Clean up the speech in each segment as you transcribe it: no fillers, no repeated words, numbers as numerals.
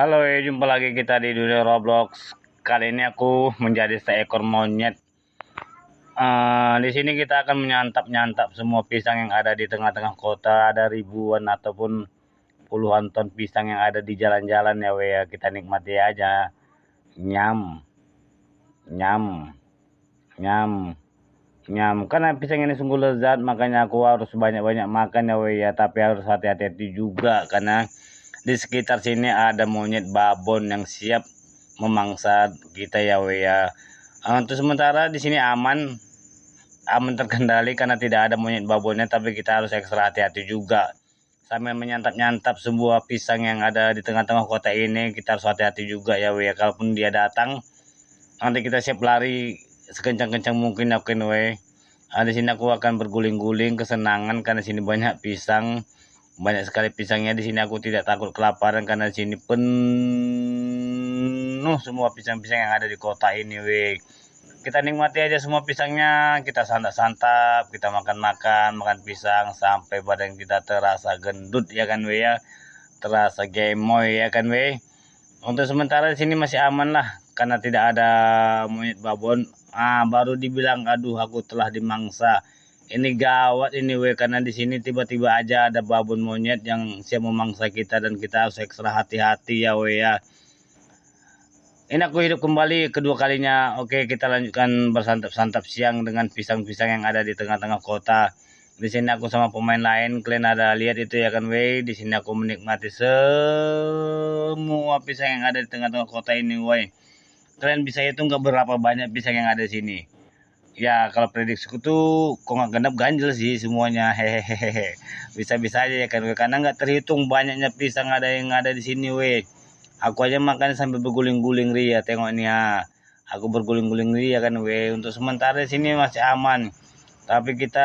Halo, jumpa lagi kita di dunia Roblox. Kali ini aku menjadi seekor monyet. Di sini kita akan menyantap semua pisang yang ada di tengah-tengah kota. Ada ribuan ataupun puluhan ton pisang yang ada di jalan-jalan ya, ya. Kita nikmati aja. Nyam, nyam, nyam, nyam. Karena pisang ini sungguh lezat, makanya aku harus banyak-banyak makan ya, ya. Tapi harus hati-hati juga karena di sekitar sini ada monyet babon yang siap memangsa kita ya, ya. Untuk sementara di sini aman terkendali karena tidak ada monyet babonnya, tapi kita harus ekstra hati-hati juga sambil menyantap sebuah pisang yang ada di tengah-tengah kota ini. Kita harus hati-hati juga ya, ya. Kalaupun dia datang, nanti kita siap lari sekencang-kencang mungkin, oke, di sini aku akan berguling-guling kesenangan karena sini banyak pisang. Banyak sekali pisangnya di sini. Aku tidak takut kelaparan karena di sini penuh semua pisang-pisang yang ada di kota ini, weh. Kita nikmati aja semua pisangnya, kita santap-santap, kita makan pisang sampai badan kita terasa gendut ya kan, weh, ya. Terasa gemoy ya kan, weh. Untuk sementara di sini masih aman lah karena tidak ada monyet babon. Baru dibilang aduh aku telah dimangsa. Ini gawat ini, weh, karena di sini tiba-tiba aja ada babon monyet yang siap memangsa kita dan kita harus ekstra hati-hati ya, weh, ya. Ini aku hidup kembali kedua kalinya. Oke, kita lanjutkan bersantap-santap siang dengan pisang-pisang yang ada di tengah-tengah kota. Di sini aku sama pemain lain, kalian ada lihat itu ya kan, weh. Di sini aku menikmati semua pisang yang ada di tengah-tengah kota ini, weh. Kalian bisa hitung nggak berapa banyak pisang yang ada di sini? Ya kalau prediksiku tuh kok nggak genap ganjil sih semuanya, hehehe. Bisa-bisa aja ya kan, karena nggak terhitung banyaknya pisang yang ada di sini, weh. Aku aja makan sambil berguling-guling ria, tengok ini ya. Aku berguling-guling ria kan, weh. Untuk sementara di sini masih aman. Tapi kita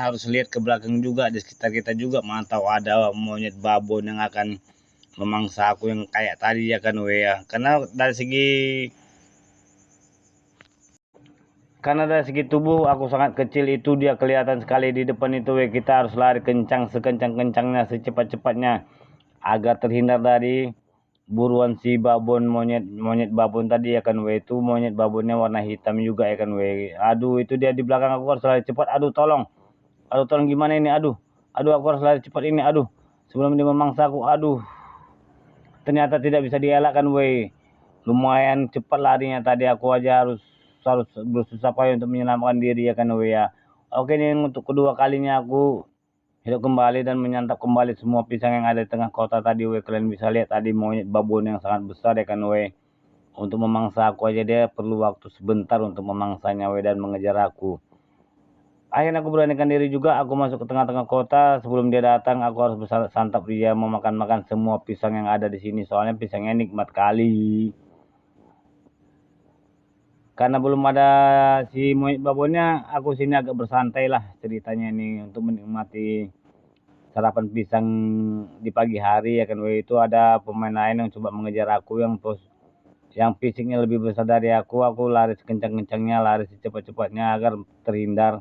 harus lihat ke belakang juga, di sekitar kita juga mantau ada monyet babon yang akan memangsa aku yang kayak tadi ya kan, weh, ya. Karena dari segi tubuh aku sangat kecil, itu dia kelihatan sekali di depan itu, weh. Kita harus lari kencang, sekencang-kencangnya, secepat-cepatnya agar terhindar dari buruan si babon, monyet babon tadi ya kan, weh. Itu monyet babonnya warna hitam juga ya kan, weh. Aduh, itu dia di belakang aku, harus lari cepat. Aduh, tolong gimana ini, aduh aku harus lari cepat ini, aduh, sebelum dia memangsa aku. Aduh, ternyata tidak bisa dielakkan, weh. Lumayan cepat larinya tadi, aku aja harus bersusah payah untuk menyelamatkan diri ya kan, weh, ya. Oke, ini untuk kedua kalinya aku hidup kembali dan menyantap kembali semua pisang yang ada di tengah kota tadi, weh. Kalian bisa lihat tadi monyet babon yang sangat besar ya kan, weh. Untuk memangsa aku aja dia perlu waktu sebentar untuk memangsanya, weh, dan mengejar aku. Akhirnya aku beranikan diri juga, aku masuk ke tengah-tengah kota. Sebelum dia datang, aku harus bersantap dia, memakan semua pisang yang ada di sini. Soalnya pisangnya nikmat kali. Karena belum ada si monyet babonnya, aku sini agak bersantai lah ceritanya ini untuk menikmati sarapan pisang di pagi hari ya kan, weh. Itu ada pemain lain yang coba mengejar aku yang fisiknya lebih besar dari aku lari sekencang-kencangnya, lari secepat-cepatnya agar terhindar.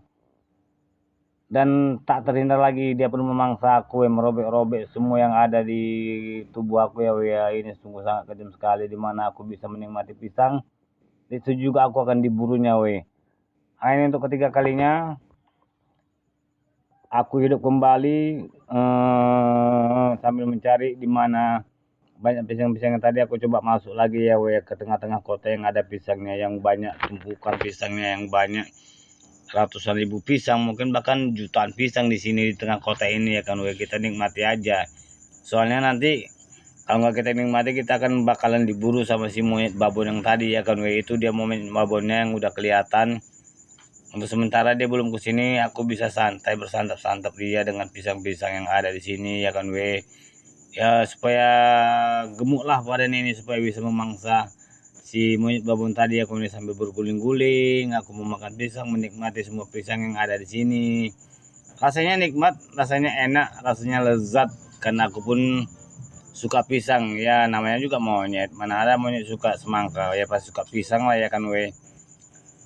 Dan tak terhindar lagi, dia pun memangsa aku, yang merobek-robek semua yang ada di tubuh aku ya, ya. Ini sungguh sangat kejam sekali, dimana aku bisa menikmati pisang, itu juga aku akan diburunya, weh. Ini untuk ketiga kalinya aku hidup kembali sambil mencari di mana banyak pisang-pisang yang tadi. Aku coba masuk lagi ya, weh, ke tengah-tengah kota yang ada pisangnya yang banyak, tumpukan pisangnya yang banyak, ratusan ribu pisang, mungkin bahkan jutaan pisang di sini di tengah kota ini ya kan, weh. Kita nikmati aja. Soalnya nanti kalau nggak kita nikmati, kita akan bakalan diburu sama si monyet babon yang tadi ya kan, weh. Itu dia monyet babonnya yang udah kelihatan. Untuk sementara dia belum kesini, aku bisa santai bersantap-santap dia dengan pisang-pisang yang ada di sini ya kan, weh. Ya supaya gemuk lah badan ini, supaya bisa memangsa si monyet babon tadi. Aku ini sambil berguling-guling, aku memakan pisang, menikmati semua pisang yang ada di sini. Rasanya nikmat, rasanya enak, rasanya lezat karena aku pun suka pisang ya. Namanya juga monyet, mana ada monyet suka semangka, ya pasti suka pisang lah ya kan, weh.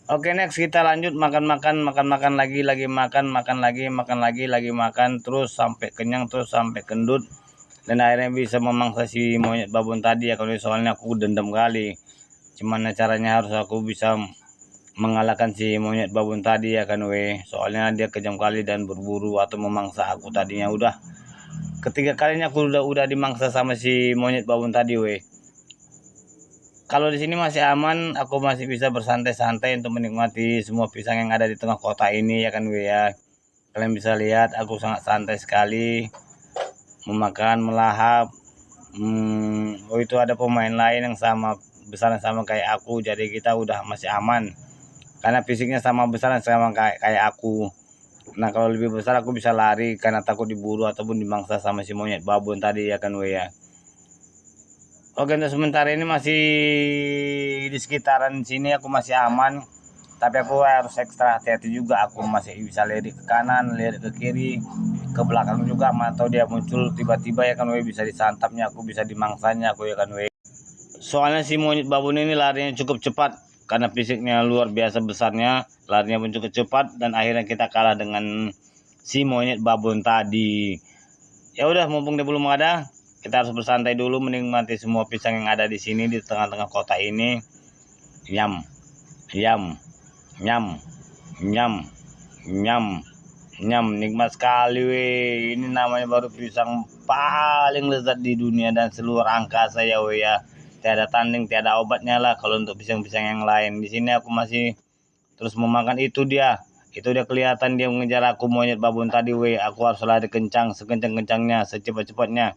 Oke, next kita lanjut makan lagi makan lagi makan terus sampai kenyang, terus sampai gendut. dan akhirnya bisa memangsa si monyet babon tadi ya kan, soalnya aku dendam kali. Gimana caranya harus aku bisa mengalahkan si monyet babon tadi ya kan soalnya dia kejam kali dan berburu atau memangsa aku. Tadinya udah ketiga kalinya aku udah dimangsa sama si monyet babon tadi Kalau di sini masih aman, aku masih bisa bersantai-santai untuk menikmati semua pisang yang ada di tengah kota ini ya kan ya. Kalian bisa lihat aku sangat santai sekali memakan, melahap. Itu ada pemain lain yang sama besar sama kayak aku, jadi kita udah masih aman karena fisiknya sama besar sama kayak aku. Nah kalau lebih besar aku bisa lari karena takut diburu ataupun dimangsa sama si monyet babon tadi ya kan ya. Oke, untuk sementara ini masih di sekitaran sini aku masih aman, tapi aku harus ekstra hati-hati juga. Aku masih bisa lirik ke kanan, lirik ke kiri, ke belakang juga, atau dia muncul tiba-tiba ya kan bisa disantapnya, aku bisa dimangsanya aku ya kan Soalnya si monyet babon ini larinya cukup cepat karena fisiknya luar biasa besarnya, larinya pun cukup cepat dan akhirnya kita kalah dengan si monyet babon tadi. Ya udah, mumpung dia belum ada, kita harus bersantai dulu menikmati semua pisang yang ada di sini di tengah-tengah kota ini. Nyam, nyam, nyam, nyam, nyam, nyam, nikmat sekali Ini namanya baru pisang paling lezat di dunia dan seluruh angkasa ya ya. Tiada tanding, tiada obatnya lah kalau untuk pisang-pisang yang lain. Di sini aku masih terus memakan itu dia. Itu dia kelihatan dia mengejar aku monyet babon tadi Aku harus lari kencang, sekencang-kencangnya, secepat-cepatnya.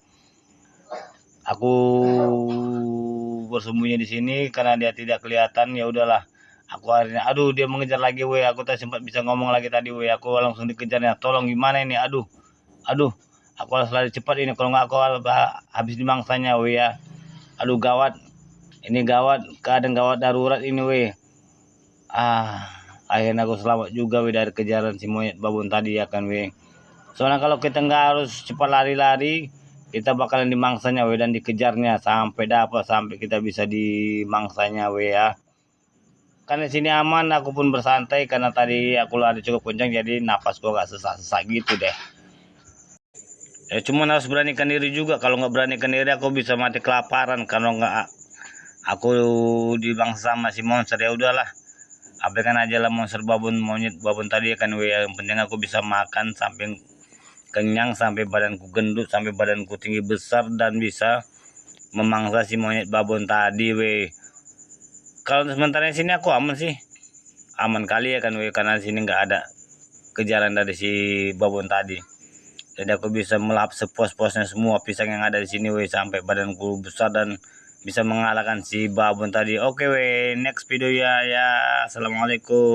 Aku bersembunyi di sini karena dia tidak kelihatan. Ya udahlah, aku akhirnya aduh dia mengejar lagi aku tak sempat bisa ngomong lagi tadi aku langsung dikejarnya. Tolong gimana ini, aduh aku harus lari cepat ini, kalau nggak aku habis dimangsanya ya. Aduh gawat, ini gawat, keadaan gawat darurat ini akhirnya aku selamat juga dari kejaran si monyet babon tadi ya kan soalnya kalau kita nggak harus cepat lari-lari, kita bakalan dimangsanya dan dikejarnya sampai dapat, sampai kita bisa dimangsanya ya. Karena di sini aman, aku pun bersantai karena tadi aku lari cukup kencang, jadi napasku agak sesak-sesak gitu deh. Ya cuman harus beranikan diri juga, kalau nggak beranikan diri aku bisa mati kelaparan kalau nggak aku dimangsa sama si monster. Ya udahlah, abaikan aja lah monster monyet babon tadi ya kan yang penting aku bisa makan sampai kenyang, sampai badanku gendut, sampai badanku tinggi besar dan bisa memangsa si monyet babon tadi Kalau sementara di sini aku aman sih, aman kali ya kan karena di sini nggak ada kejaran dari si babon tadi. Jadi aku bisa melahap sepuas-puasnya semua pisang yang ada di sini sampai badanku besar dan bisa mengalahkan si babon tadi. Oke next video ya. Assalamualaikum.